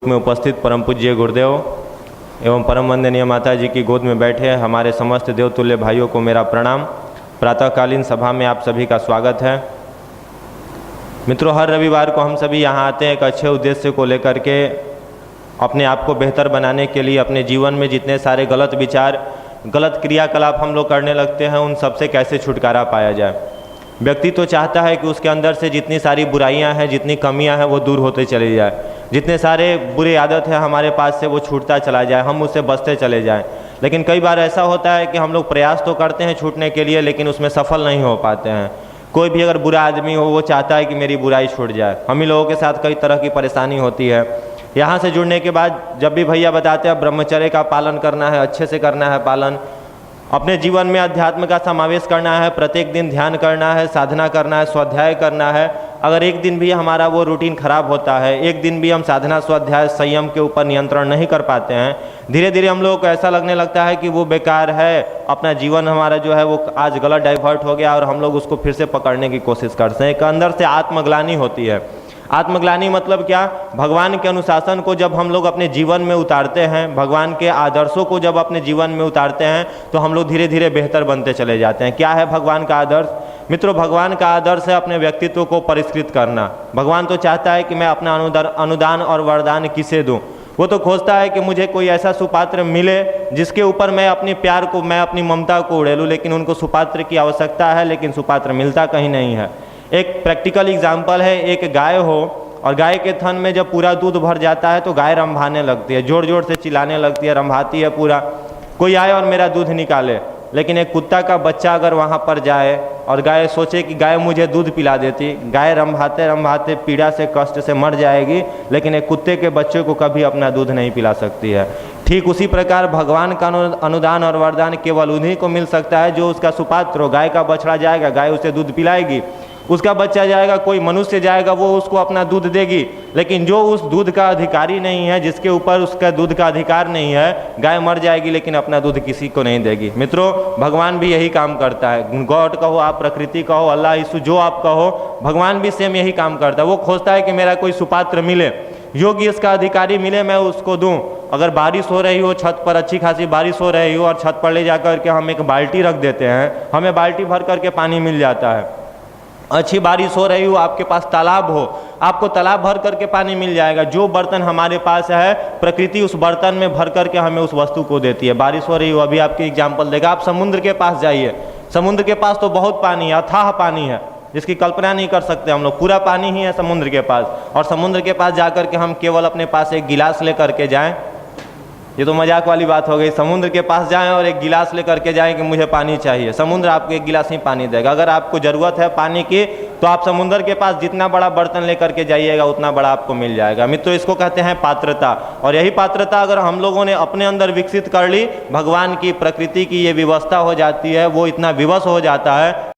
में उपस्थित परम पूज्य गुरुदेव एवं परम वंदनीय माता जी की गोद में बैठे हमारे समस्त देवतुल्य भाइयों को मेरा प्रणाम। प्रातःकालीन सभा में आप सभी का स्वागत है। मित्रों, हर रविवार को हम सभी यहाँ आते हैं एक अच्छे उद्देश्य को लेकर के, अपने आप को बेहतर बनाने के लिए। अपने जीवन में जितने सारे गलत विचार, गलत क्रियाकलाप हम लोग करने लगते हैं, उन सब से कैसे छुटकारा पाया जाए। व्यक्ति तो चाहता है कि उसके अंदर से जितनी सारी बुराइयां हैं, जितनी कमियां हैं, वो दूर होते चली जाए। जितने सारे बुरे आदत है हमारे पास से वो छूटता चला जाए, हम उससे बचते चले जाएं। लेकिन कई बार ऐसा होता है कि हम लोग प्रयास तो करते हैं छूटने के लिए, लेकिन उसमें सफल नहीं हो पाते हैं। कोई भी अगर बुरा आदमी हो, वो चाहता है कि मेरी बुराई छूट जाए। हम ही लोगों के साथ कई तरह की परेशानी होती है। यहाँ से जुड़ने के बाद जब भी भैया बताते हैं ब्रह्मचर्य का पालन करना है, अच्छे से करना है पालन, अपने जीवन में अध्यात्म का समावेश करना है, प्रत्येक दिन ध्यान करना है, साधना करना है, स्वाध्याय करना है। अगर एक दिन भी हमारा वो रूटीन खराब होता है, एक दिन भी हम साधना स्वाध्याय संयम के ऊपर नियंत्रण नहीं कर पाते हैं, धीरे धीरे हम लोगों को ऐसा लगने लगता है कि वो बेकार है, अपना जीवन हमारा जो है वो आज गलत डाइवर्ट हो गया, और हम लोग उसको फिर से पकड़ने की कोशिश करते हैं। एक अंदर से आत्मग्लानि होती है। आत्मग्लानि मतलब क्या? भगवान के अनुशासन को जब हम लोग अपने जीवन में उतारते हैं, भगवान के आदर्शों को जब अपने जीवन में उतारते हैं, तो हम लोग धीरे धीरे बेहतर बनते चले जाते हैं। क्या है भगवान का आदर्श? मित्रों, भगवान का आदर्श है अपने व्यक्तित्व को परिष्कृत करना। भगवान तो चाहता है कि मैं अपना अनुदान और वरदान किसे दूं। वो तो खोजता है कि मुझे कोई ऐसा सुपात्र मिले जिसके ऊपर मैं अपने प्यार को, मैं अपनी ममता को उड़ेलूँ। लेकिन उनको सुपात्र की आवश्यकता है, लेकिन सुपात्र मिलता कहीं नहीं है। एक प्रैक्टिकल एग्जाम्पल है, एक गाय हो और गाय के थन में जब पूरा दूध भर जाता है तो गाय रंभाने लगती है, जोर जोर से चिल्लाने लगती है, रंभाती है पूरा, कोई आए और मेरा दूध निकाले। लेकिन एक कुत्ता का बच्चा अगर वहाँ पर जाए और गाय सोचे कि गाय मुझे दूध पिला देती, गाय रंभाते रंभाते पीड़ा से, कष्ट से मर जाएगी, लेकिन एक कुत्ते के बच्चे को कभी अपना दूध नहीं पिला सकती है। ठीक उसी प्रकार भगवान का अनुदान और वरदान केवल उन्हीं को मिल सकता है जो उसका सुपात्र हो। गाय का बछड़ा जाएगा, गाय उसे दूध पिलाएगी, उसका बच्चा जाएगा, कोई मनुष्य जाएगा, वो उसको अपना दूध देगी। लेकिन जो उस दूध का अधिकारी नहीं है, जिसके ऊपर उसका दूध का अधिकार नहीं है, गाय मर जाएगी लेकिन अपना दूध किसी को नहीं देगी। मित्रों, भगवान भी यही काम करता है। गॉड कहो आप, प्रकृति कहो, अल्लाह, यीशु, जो आप कहो, भगवान भी सेम यही काम करता है। वो खोजता है कि मेरा कोई सुपात्र मिले, योग्य इसका अधिकारी मिले, मैं उसको दूं। अगर बारिश हो रही हो, छत पर अच्छी खासी बारिश हो रही हो, और छत पर ले जाकर के हम एक बाल्टी रख देते हैं, हमें बाल्टी भर करके पानी मिल जाता है। अच्छी बारिश हो रही हो, आपके पास तालाब हो, आपको तालाब भर करके पानी मिल जाएगा। जो बर्तन हमारे पास है, प्रकृति उस बर्तन में भर करके हमें उस वस्तु को देती है। बारिश हो रही हो, अभी आपकी एग्जाम्पल देगा, आप समुद्र के पास जाइए, समुद्र के पास तो बहुत पानी है, अथाह पानी है, जिसकी कल्पना नहीं कर सकते हम लोग। पूरा पानी ही है समुद्र के पास, और समुद्र के पास जाकर के हम केवल अपने पास एक गिलास लेकर के जाएं, ये तो मजाक वाली बात हो गई। समुद्र के पास जाएं और एक गिलास लेकर के जाएं कि मुझे पानी चाहिए, समुद्र आपको एक गिलास ही पानी देगा। अगर आपको ज़रूरत है पानी की, तो आप समुद्र के पास जितना बड़ा बर्तन लेकर के जाइएगा उतना बड़ा आपको मिल जाएगा। मित्रों, इसको कहते हैं पात्रता। और यही पात्रता अगर हम लोगों ने अपने अंदर विकसित कर ली, भगवान की, प्रकृति की ये व्यवस्था हो जाती है, वो इतना विवश हो जाता है